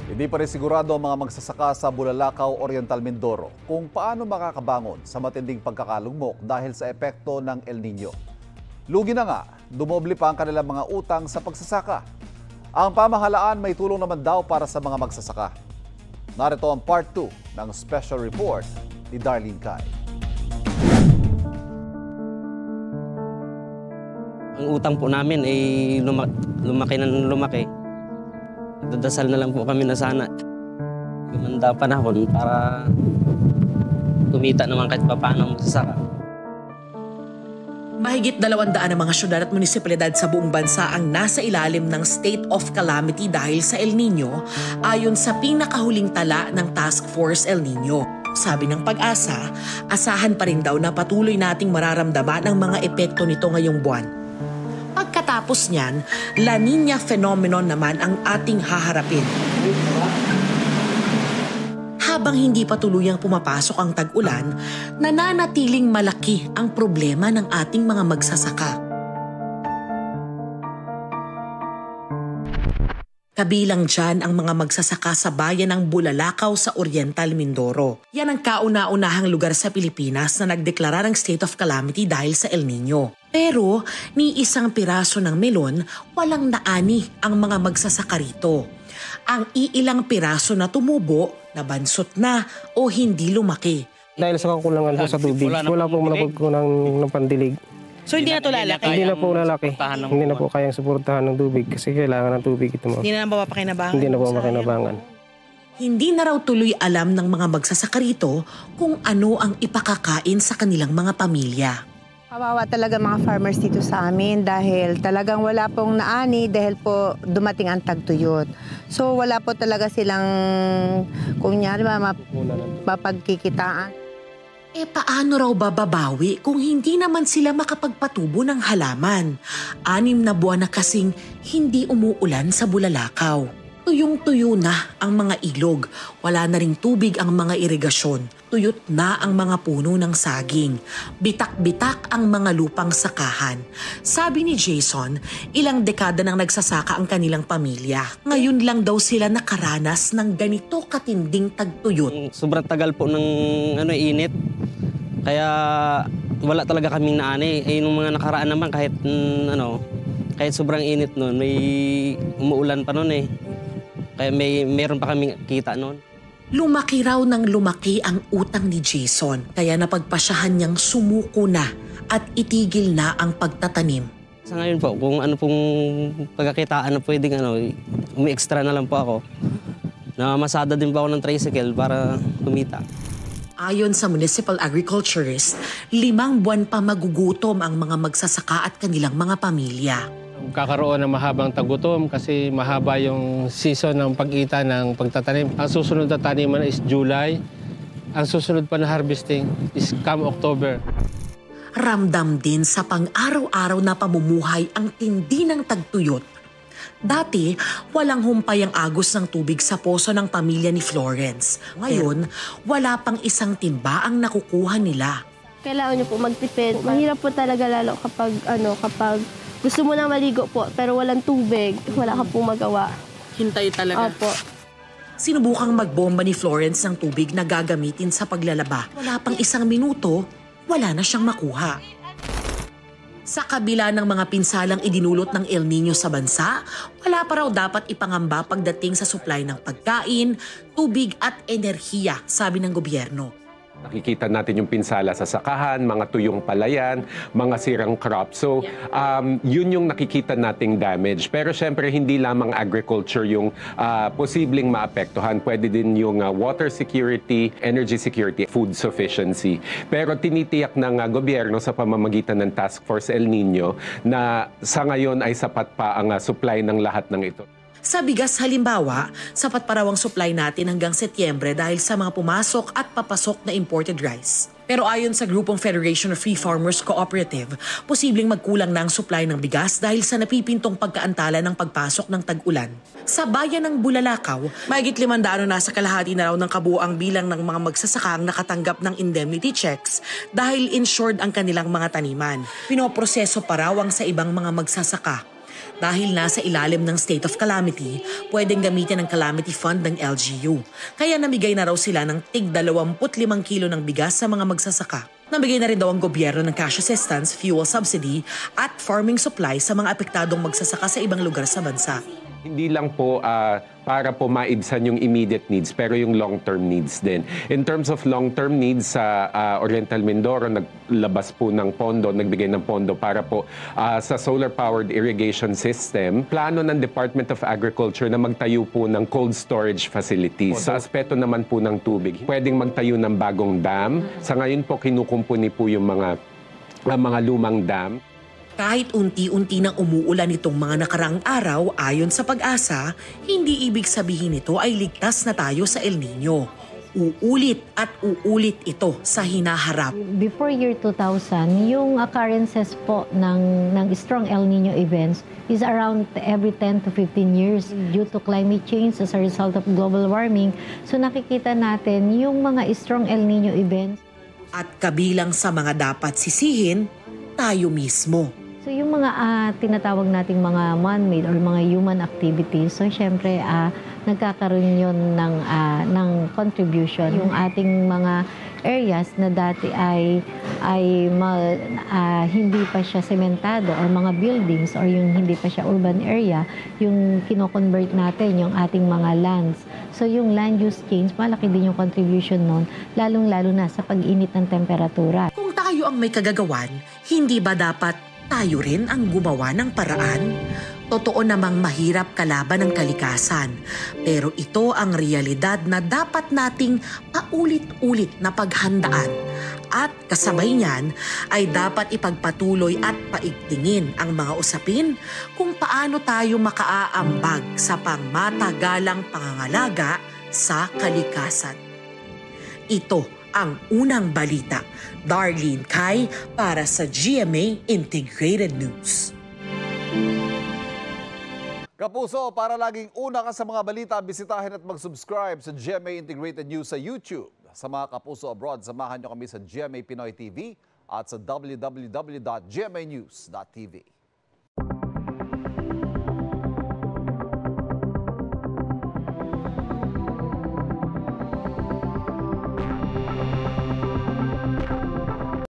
Hindi pa rin sigurado ang mga magsasaka sa Bulalakaw, Oriental Mindoro kung paano makakabangon sa matinding pagkakalugmok dahil sa epekto ng El Nino. Lugi na nga, dumoble pa ang kanilang mga utang sa pagsasaka. Ang pamahalaan may tulong naman daw para sa mga magsasaka. Narito ang part 2 ng special report ni Darlene Kai. Ang utang po namin ay lumaki ng lumaki. Nagdadasal na lang po kami na sana gumanda panahon para kumita naman kahit paano ang magsasaka. Mahigit 200 ang mga syudad at munisipalidad sa buong bansa ang nasa ilalim ng state of calamity dahil sa El Nino ayon sa pinakahuling tala ng Task Force El Nino. Sabi ng Pag-asa, asahan pa rin daw na patuloy nating mararamdaman ang mga epekto nito ngayong buwan. Pagkatapos niyan, La Nina phenomenon naman ang ating haharapin. Habang hindi pa tuluyang pumapasok ang tag-ulan, nananatiling malaki ang problema ng ating mga magsasaka. Kabilang dyan ang mga magsasaka sa bayan ng Bulalakaw sa Oriental Mindoro. Yan ang kauna-unahang lugar sa Pilipinas na nagdeklara ng state of calamity dahil sa El Nino. Pero ni isang piraso ng melon, walang naani ang mga magsasaka rito. Ang iilang piraso na tumubo, nabansot na o hindi lumaki. Dahil sa kakulangan po sa tubig, wala pong malapagkunang ng pandilig. So hindi na ito lalaki? Hindi na po lalaki. Hindi na po kayang suportahan ng tubig kasi kailangan ng tubig ito mo. Hindi na mapapakinabangan? Hindi na po makinabangan. Hindi na raw tuloy alam ng mga magsasaka rito kung ano ang ipakakain sa kanilang mga pamilya. Kawawa talaga mga farmers dito sa amin dahil talagang wala pong naani dahil po dumating ang tagtuyot. So wala po talaga silang kunyari mapagkikitaan. Paano raw bababawi kung hindi naman sila makapagpatubo ng halaman? 6 na buwan na kasing hindi umuulan sa Bulalakaw. Tuyong-tuyo na ang mga ilog. Wala na ring tubig ang mga irigasyon. Tuyot na ang mga puno ng saging. Bitak-bitak ang mga lupang sakahan. Sabi ni Jason, ilang dekada nang nagsasaka ang kanilang pamilya. Ngayon lang daw sila nakaranas ng ganito katinding tagtuyot. Sobrang tagal po ng init. Kaya wala talaga kaming naani. Nung mga nakaraan naman kahit kahit sobrang init noon, may umuulan pa noon eh. Kaya meron pa kaming kita noon. Lumaki raw ng lumaki ang utang ni Jason, kaya napagpasyahan niyang sumuko na at itigil na ang pagtatanim. Sa ngayon po, kung ano pong pagkakitaan na pwedeng umi-extra na lang po ako. Namamasada din po ako ng tricycle para kumita. Ayon sa municipal agriculturist, 5 buwan pa magugutom ang mga magsasaka at kanilang mga pamilya. Kakaroon ng mahabang tagutom kasi mahaba yung season ng pag-ita ng pagtatanim. Ang susunod na taniman is July. Ang susunod pa na harvesting is come October. Ramdam din sa pang-araw-araw na pamumuhay ang tindi ng tagtuyot. Dati, walang humpay ang agos ng tubig sa poso ng pamilya ni Florence. Ngayon, wala pang isang timba ang nakukuha nila. Kailangan niyo po magtipid. Mahirap po talaga lalo kapag gusto mo na maligo po pero walang tubig, wala ka pong magawa. Hintay talaga. Opo. Sinubukang magbomba ni Florence ng tubig na gagamitin sa paglalaba. Wala pang 1 minuto, wala na siyang makuha. Sa kabila ng mga pinsalang idinulot ng El Nino sa bansa, wala pa raw dapat ipangamba pagdating sa supply ng pagkain, tubig at enerhiya, sabi ng gobyerno. Nakikita natin yung pinsala sa sakahan, mga tuyong palayan, mga sirang crops. So, yun yung nakikita nating damage. Pero syempre, hindi lamang agriculture yung posibleng maapektuhan. Pwede din yung water security, energy security, food sufficiency. Pero tinitiyak ng gobyerno sa pamamagitan ng Task Force El Nino na sa ngayon ay sapat pa ang supply ng lahat ng ito. Sa bigas halimbawa, sapat pa raw ang supply natin hanggang Setyembre dahil sa mga pumasok at papasok na imported rice. Pero ayon sa grupong Federation of Free Farmers Cooperative, posibleng magkulang na ang supply ng bigas dahil sa napipintong pagkaantala ng pagpasok ng tag-ulan. Sa bayan ng Bulalakaw, mahigit 500 na sa kalahati na raw ng kabuuang bilang ng mga magsasakang nakatanggap ng indemnity checks dahil insured ang kanilang mga taniman. Pinoproseso pa raw ang sa ibang mga magsasaka. Dahil nasa ilalim ng state of calamity, pwedeng gamitin ang calamity fund ng LGU. Kaya namigay na raw sila ng tig 25 kilo ng bigas sa mga magsasaka. Namigay na rin daw ang gobyerno ng cash assistance, fuel subsidy at farming supply sa mga apektadong magsasaka sa ibang lugar sa bansa. Hindi lang po para po maibsan yung immediate needs, pero yung long-term needs din. In terms of long-term needs, sa Oriental Mindoro, naglabas po ng pondo, nagbigay ng pondo para po sa solar-powered irrigation system. Plano ng Department of Agriculture na magtayo po ng cold storage facilities. Sa aspeto naman po ng tubig, pwedeng magtayo ng bagong dam. Sa ngayon po, kinukumpuni po yung mga lumang dam. Kahit unti-unti nang umuulan itong mga nakaraang araw, ayon sa Pag-asa, hindi ibig sabihin nito ay ligtas na tayo sa El Nino. Uulit at uulit ito sa hinaharap. Before year 2000, yung occurrences po ng strong El Nino events is around every 10 to 15 years due to climate change as a result of global warming. So nakikita natin yung mga strong El Nino events. At kabilang sa mga dapat sisihin, tayo mismo. So yung mga tinatawag nating mga man-made or mga human activities, so syempre nagkakaroon yun ng contribution. Yung ating mga areas na dati ay hindi pa siya sementado or mga buildings or yung hindi pa siya urban area, yung kino-convert natin yung ating mga lands. So yung land use change, malaki din yung contribution nun, lalong-lalo na sa pag-init ng temperatura. Kung tayo ang may kagagawan, hindi ba dapat tayo rin ang gumawa ng paraan? Totoo namang mahirap kalaban ng kalikasan, pero ito ang realidad na dapat nating paulit-ulit na paghandaan. At kasabay niyan ay dapat ipagpatuloy at paigtingin ang mga usapin kung paano tayo makaaambag sa pangmatagalang pangangalaga sa kalikasan. Ito ang unang balita. Darlene Kai para sa GMA Integrated News. Kapuso, para laging una ka sa mga balita, bisitahin at mag-subscribe sa GMA Integrated News sa YouTube. Sa mga kapuso abroad, samahan nyo kami sa GMA Pinoy TV at sa www.gmanews.tv.